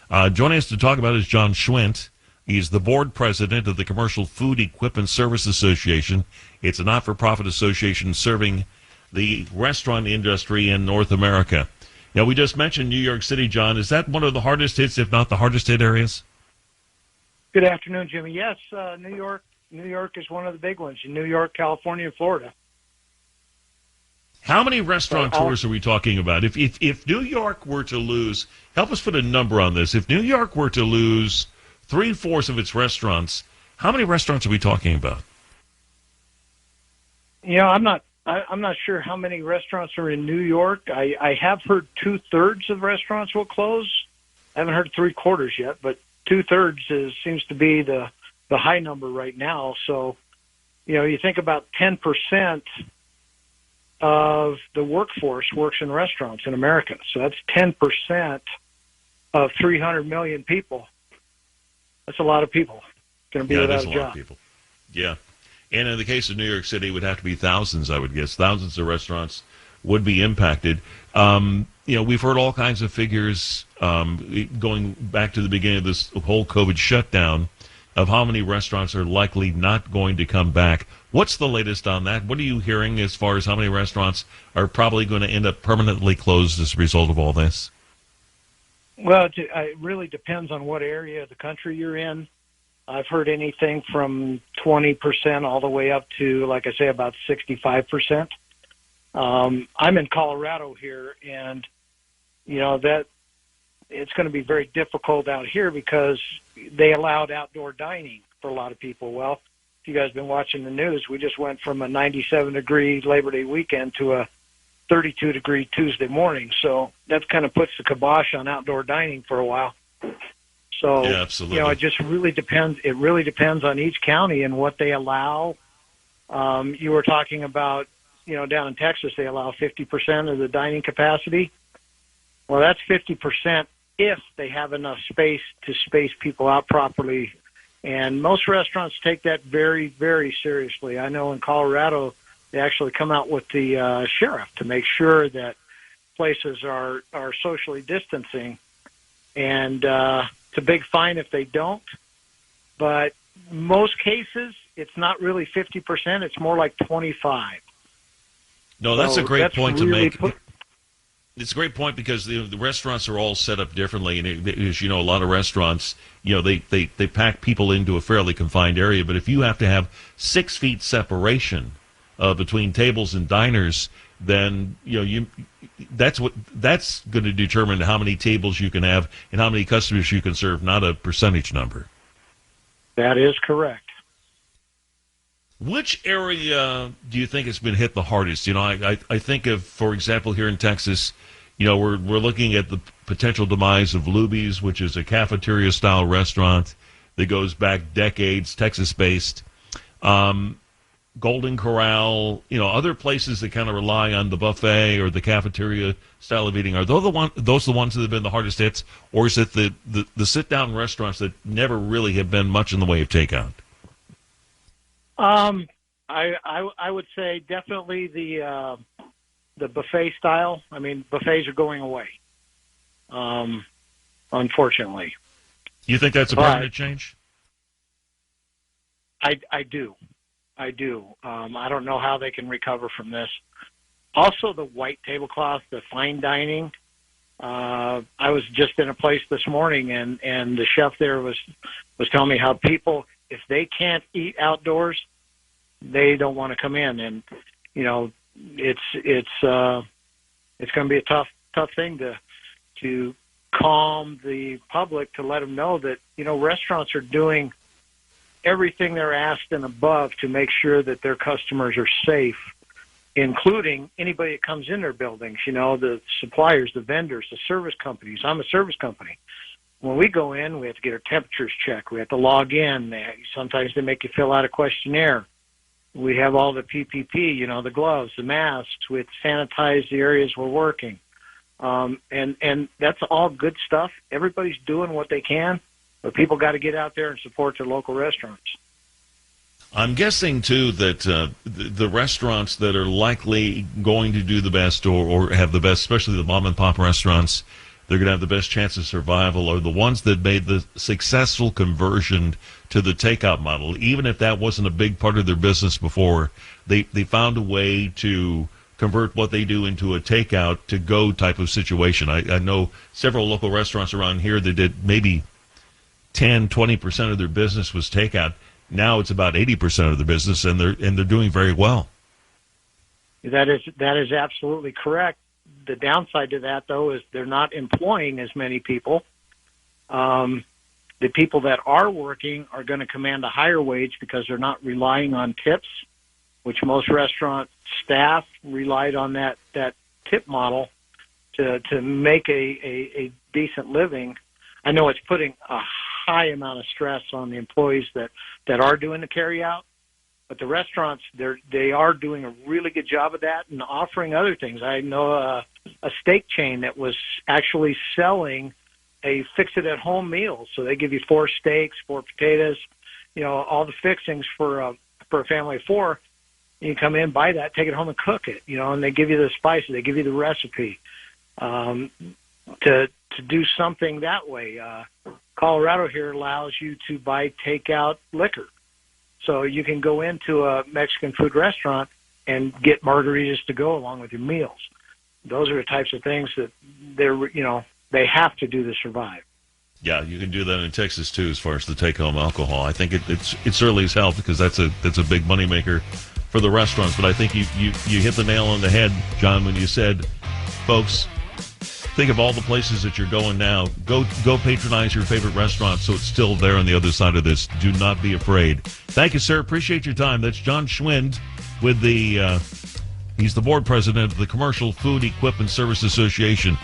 Joining us to talk about is John Schwindt. He's the board president of the Commercial Food Equipment Service Association. It's a not-for-profit association serving the restaurant industry in North America. Now, we just mentioned New York City, John. Is that one of the hardest hits, if not the hardest hit areas? Good afternoon, Jimmy. Yes, New York is one of the big ones. In New York, California, and Florida. How many restaurateurs are we talking about? If New York were to lose, help us put a number on this. If New York were to lose 3/4 of its restaurants, how many restaurants are we talking about? I'm not sure how many restaurants are in New York. I have heard 2/3 of restaurants will close. I haven't heard 3/4 yet, but 2/3 seems to be the high number right now. So, you think about 10% of the workforce works in restaurants in America. So that's 10% of 300 million people. That's a lot of people going to be without a job. Lot of people. Yeah. And in the case of New York City, it would have to be thousands, I would guess. Thousands of restaurants would be impacted. We've heard all kinds of figures going back to the beginning of this whole COVID shutdown of how many restaurants are likely not going to come back. What's the latest on that? What are you hearing as far as how many restaurants are probably going to end up permanently closed as a result of all this? Well, it really depends on what area of the country you're in. I've heard anything from 20% all the way up to, like I say, about 65%. I'm in Colorado here, and, that it's going to be very difficult out here because they allowed outdoor dining for a lot of people. Well, if you guys have been watching the news, we just went from a 97-degree Labor Day weekend to a 32-degree Tuesday morning. So that kind of puts the kibosh on outdoor dining for a while. So, yeah, absolutely. It just really depends. It really depends on each county and what they allow. You were talking about, down in Texas, they allow 50% of the dining capacity. Well, that's 50% if they have enough space to space people out properly. And most restaurants take that very, very seriously. I know in Colorado, they actually come out with the sheriff to make sure that places are socially distancing. And it's a big fine if they don't. But most cases, it's not really 50%. It's more like 25%. No, that's a great point to make. It's a great point because the restaurants are all set up differently, and as you know, a lot of restaurants, they pack people into a fairly confined area. But if you have to have 6 feet separation between tables and diners, then that's going to determine how many tables you can have and how many customers you can serve, not a percentage number. That is correct. Which area do you think has been hit the hardest? I think of, for example, here in Texas, we're looking at the potential demise of Luby's, which is a cafeteria-style restaurant that goes back decades, Texas-based. Golden Corral, other places that kind of rely on the buffet or the cafeteria style of eating. Are those the ones that have been the hardest hits, or is it the sit-down restaurants that never really have been much in the way of takeout? I would say definitely the buffet style. I mean, buffets are going away, unfortunately. You think that's a permanent change? I do. I don't know how they can recover from this. Also, the white tablecloth, the fine dining. I was just in a place this morning, and the chef there was telling me how people, if they can't eat outdoors, they don't want to come in. And, it's going to be a tough thing to calm the public, to let them know that, restaurants are doing everything they're asked and above to make sure that their customers are safe, including anybody that comes in their buildings, the suppliers, the vendors, the service companies. I'm a service company. When we go in, we have to get our temperatures checked. We have to log in. Sometimes they make you fill out a questionnaire. We have all the PPP, the gloves, the masks. We have to sanitize the areas we're working. And that's all good stuff. Everybody's doing what they can, but people got to get out there and support their local restaurants. I'm guessing, too, that the restaurants that are likely going to do the best or have the best, especially the mom-and-pop restaurants, they're going to have the best chance of survival are the ones that made the successful conversion to the takeout model. Even if that wasn't a big part of their business before, they found a way to convert what they do into a takeout to go type of situation. I know several local restaurants around here that did maybe 10-20% of their business was takeout. Now it's about 80% of the business, and they're doing very well. That is absolutely correct. The downside to that, though, is they're not employing as many people. The people that are working are going to command a higher wage because they're not relying on tips, which most restaurant staff relied on that tip model to make a decent living. I know it's putting a high amount of stress on the employees that are doing the carry out, but the restaurants, they are doing a really good job of that and offering other things. I know a steak chain that was actually selling a fix-it-at-home meal. So they give you 4 steaks, 4 potatoes, all the fixings for a family of 4. You come in, buy that, take it home and cook it, and they give you the spices, they give you the recipe to do something that way. Colorado here allows you to buy takeout liquor. So you can go into a Mexican food restaurant and get margaritas to go along with your meals. Those are the types of things that they have to do to survive. Yeah, you can do that in Texas too, as far as the take-home alcohol. I think it certainly has helped because that's a big moneymaker for the restaurants. But I think you hit the nail on the head, John, when you said, folks, think of all the places that you're going now. Go patronize your favorite restaurant so it's still there on the other side of this. Do not be afraid. Thank you, sir. Appreciate your time. That's John Schwindt with he's the board president of the Commercial Food Equipment Service Association.